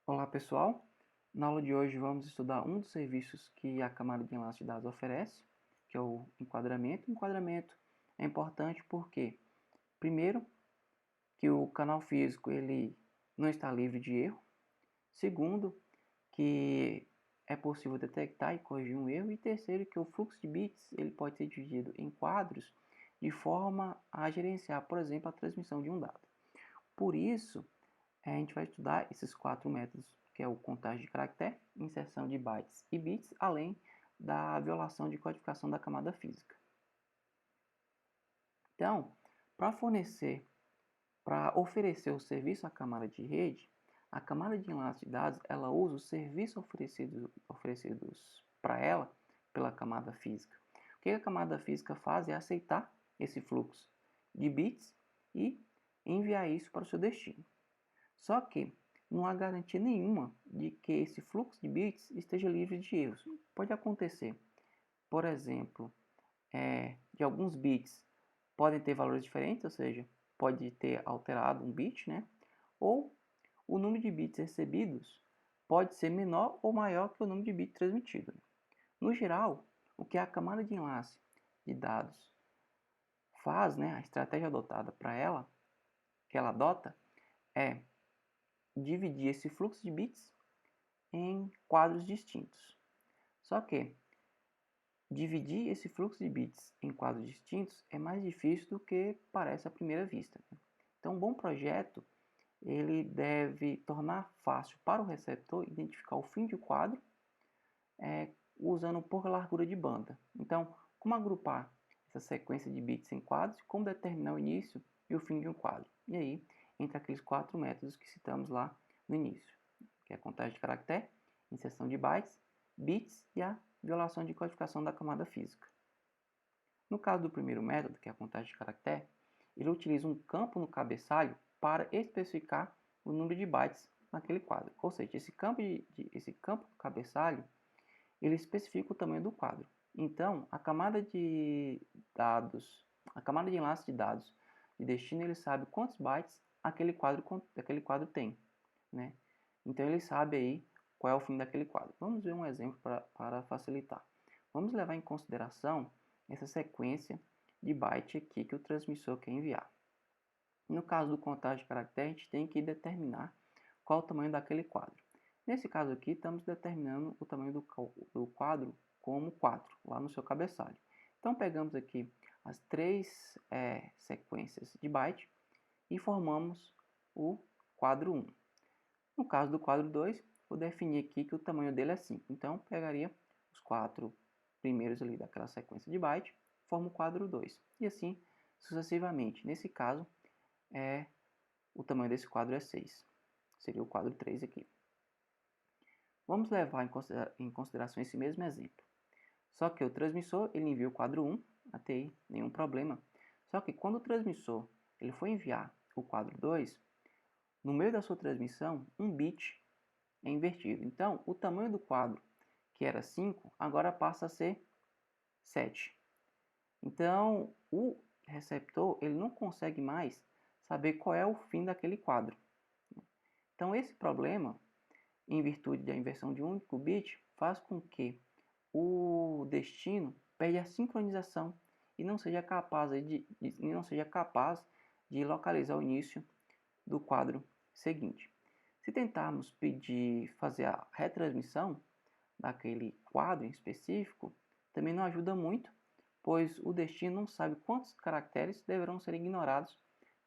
Olá pessoal, na aula de hoje vamos estudar um dos serviços que a camada de enlace de dados oferece, que é o enquadramento. O enquadramento é importante porque, primeiro, que o canal físico ele não está livre de erro. Segundo, que é possível detectar e corrigir um erro. E terceiro, que o fluxo de bits ele pode ser dividido em quadros de forma a gerenciar, por exemplo, a transmissão de um dado. Por isso, a gente vai estudar esses quatro métodos, que é o contagem de caractere, inserção de bytes e bits, além da violação de codificação da camada física. Então, para oferecer o serviço à camada de rede, a camada de enlace de dados ela usa os serviços oferecidos para ela pela camada física. O que a camada física faz é aceitar esse fluxo de bits e enviar isso para o seu destino. Só que não há garantia nenhuma de que esse fluxo de bits esteja livre de erros. Pode acontecer, por exemplo, de alguns bits podem ter valores diferentes, ou seja, pode ter alterado um bit, né? Ou o número de bits recebidos pode ser menor ou maior que o número de bits transmitido. No geral, o que a camada de enlace de dados faz, né, a estratégia adotada para ela, que ela adota, é dividir esse fluxo de bits em quadros distintos. Só que dividir esse fluxo de bits em quadros distintos é mais difícil do que parece à primeira vista. Então, um bom projeto ele deve tornar fácil para o receptor identificar o fim de quadro usando por largura de banda. Então, como agrupar essa sequência de bits em quadros, como determinar o início e o fim de um quadro. E aí, entre aqueles quatro métodos que citamos lá no início, que é a contagem de caractere, inserção de bytes, bits e a violação de codificação da camada física. No caso do primeiro método, que é a contagem de caractere, ele utiliza um campo no cabeçalho para especificar o número de bytes naquele quadro. Ou seja, esse campo do cabeçalho ele especifica o tamanho do quadro. Então, a camada de enlace de dados de destino, ele sabe quantos bytes aquele quadro tem, né? Então, ele sabe aí qual é o fim daquele quadro. Vamos ver um exemplo para facilitar. Vamos levar em consideração essa sequência de byte aqui que o transmissor quer enviar. No caso do contagem de caractere, a gente tem que determinar qual o tamanho daquele quadro. Nesse caso aqui, estamos determinando o tamanho do quadro como 4, lá no seu cabeçalho. Então, pegamos aqui as três sequências de byte e formamos o quadro 1. No caso do quadro 2, vou definir aqui que o tamanho dele é 5. Então, pegaria os 4 primeiros ali daquela sequência de byte, forma o quadro 2. E assim sucessivamente. Nesse caso, o tamanho desse quadro é 6. Seria o quadro 3 aqui. Vamos levar em consideração esse mesmo exemplo. Só que o transmissor ele envia o quadro 1, até aí nenhum problema. Só que quando o transmissor ele for enviar o quadro 2, no meio da sua transmissão, um bit é invertido. Então, o tamanho do quadro, que era 5, agora passa a ser 7. Então, o receptor ele não consegue mais saber qual é o fim daquele quadro. Então, esse problema, em virtude da inversão de um único bit, faz com que o destino perca a sincronização e não seja capaz de localizar o início do quadro seguinte. Se tentarmos fazer a retransmissão daquele quadro em específico, também não ajuda muito, pois o destino não sabe quantos caracteres deverão ser ignorados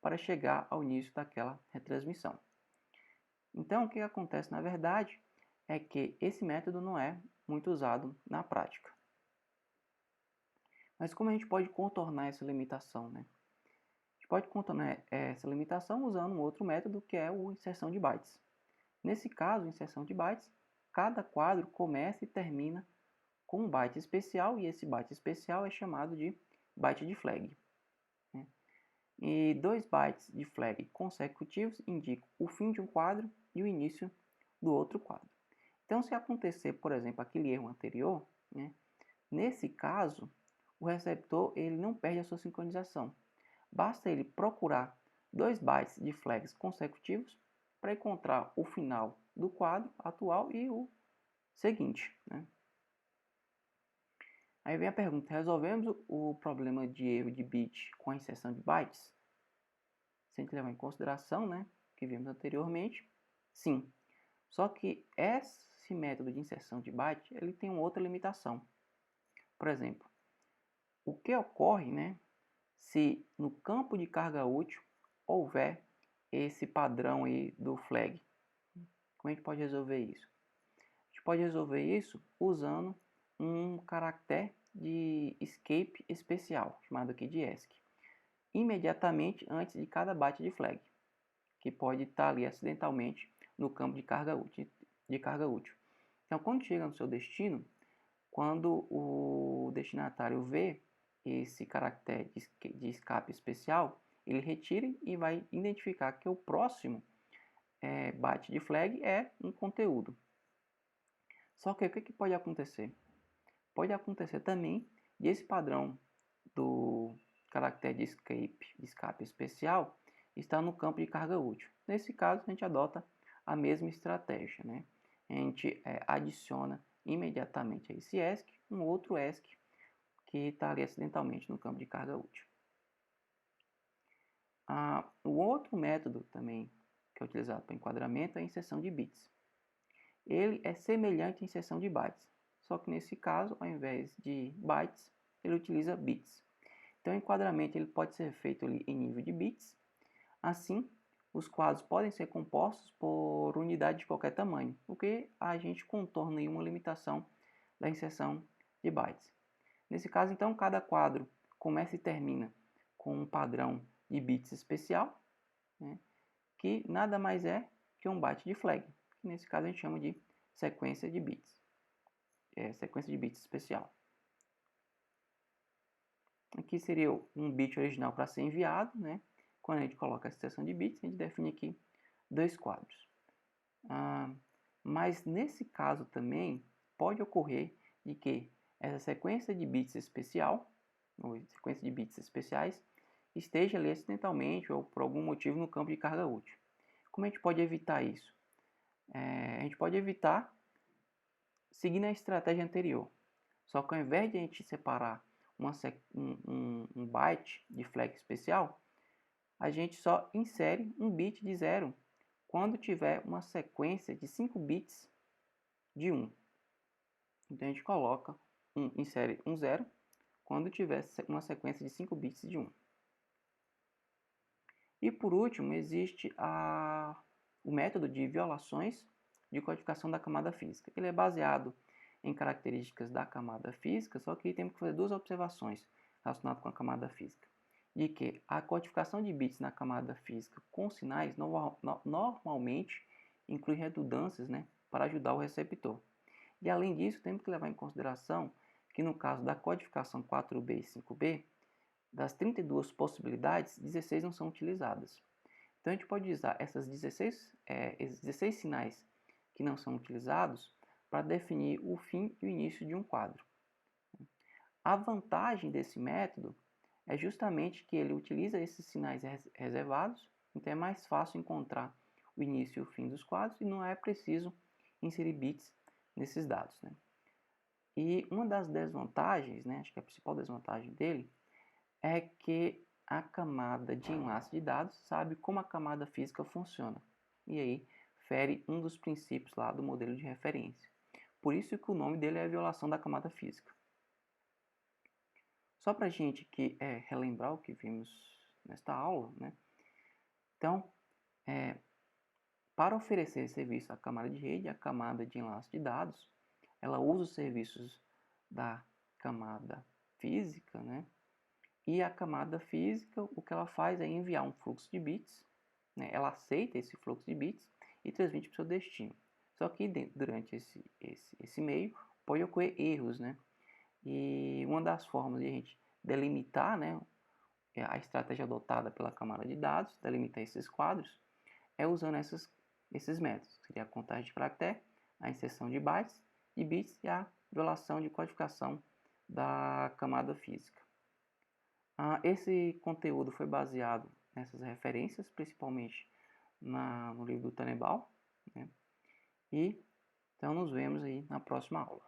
para chegar ao início daquela retransmissão. Então, o que acontece na verdade é que esse método não é muito usado na prática. Mas como a gente pode contornar essa limitação, né? A gente pode contornar essa limitação usando um outro método que é o inserção de bytes. Nesse caso, inserção de bytes, cada quadro começa e termina com um byte especial e esse byte especial é chamado de byte de flag. Né? E 2 bytes de flag consecutivos indicam o fim de um quadro e o início do outro quadro. Então, se acontecer, por exemplo, aquele erro anterior, né, nesse caso, o receptor ele não perde a sua sincronização. Basta ele procurar 2 bytes de flags consecutivos para encontrar o final do quadro atual e o seguinte, né? Aí vem a pergunta, resolvemos o problema de erro de bit com a inserção de bytes? Se a gente levar em consideração, né, o que vimos anteriormente, sim. Só que esse método de inserção de byte, ele tem uma outra limitação. Por exemplo, o que ocorre, né, se no campo de carga útil houver esse padrão aí do flag? Como a gente pode resolver isso? A gente pode resolver isso usando um caractere de escape especial, chamado aqui de ESC, imediatamente antes de cada byte de flag, que pode estar ali acidentalmente no campo de carga útil. Então, quando chega no seu destino, quando o destinatário vê esse caractere de escape especial, ele retira e vai identificar que o próximo byte de flag é um conteúdo. Só que o que pode acontecer? Pode acontecer também de esse padrão do caractere de escape especial estar no campo de carga útil. Nesse caso, a gente adota a mesma estratégia, né? A gente adiciona imediatamente a esse ESC um outro ESC que está ali acidentalmente no campo de carga útil. O outro método também que é utilizado para enquadramento é a inserção de bits. Ele é semelhante à inserção de bytes, só que nesse caso, ao invés de bytes, ele utiliza bits. Então, o enquadramento ele pode ser feito ali em nível de bits. Assim, os quadros podem ser compostos por unidade de qualquer tamanho, o que a gente contorna aí uma limitação da inserção de bytes. Nesse caso, então, cada quadro começa e termina com um padrão de bits especial, né, que nada mais é que um byte de flag, que nesse caso a gente chama de sequência de bits, sequência de bits especial. Aqui seria um bit original para ser enviado, né? Quando a gente coloca a seção de bits, a gente define aqui dois quadros. Mas nesse caso também pode ocorrer de que essa sequência de bits especial, ou sequência de bits especiais, esteja ali acidentalmente ou por algum motivo no campo de carga útil. Como a gente pode evitar isso? A gente pode evitar seguindo a estratégia anterior. Só que ao invés de a gente separar um byte de flag especial, a gente só insere um bit de 0 quando tiver uma sequência de 5 bits de 1. Então a gente coloca, insere um 0 quando tiver uma sequência de 5 bits de 1. E por último, existe o método de violações de codificação da camada física. Ele é baseado em características da camada física, só que temos que fazer duas observações relacionadas com a camada física. De que a codificação de bits na camada física com sinais normalmente inclui redundâncias, né, para ajudar o receptor. E além disso, temos que levar em consideração que no caso da codificação 4B e 5B, das 32 possibilidades, 16 não são utilizadas. Então a gente pode usar esses 16 sinais que não são utilizados para definir o fim e o início de um quadro. A vantagem desse método é justamente que ele utiliza esses sinais reservados, então é mais fácil encontrar o início e o fim dos quadros e não é preciso inserir bits nesses dados, né? E uma das desvantagens, né, acho que a principal desvantagem dele, é que a camada de enlace de dados sabe como a camada física funciona. E aí fere um dos princípios lá do modelo de referência. Por isso que o nome dele é a violação da camada física. Só para a gente relembrar o que vimos nesta aula, né? Então, para oferecer serviço à camada de rede, a camada de enlace de dados, ela usa os serviços da camada física, né? E a camada física, o que ela faz é enviar um fluxo de bits, né? Ela aceita esse fluxo de bits e transmite para o seu destino. Só que durante esse meio pode ocorrer erros, né? E uma das formas de a gente delimitar, né, a estratégia adotada pela camada de dados, delimitar esses quadros, é usando esses métodos. Seria a contagem de caractere, a inserção de bytes, de bits e a violação de codificação da camada física. Esse conteúdo foi baseado nessas referências, principalmente no livro do Tanebal, né? E então nos vemos aí na próxima aula.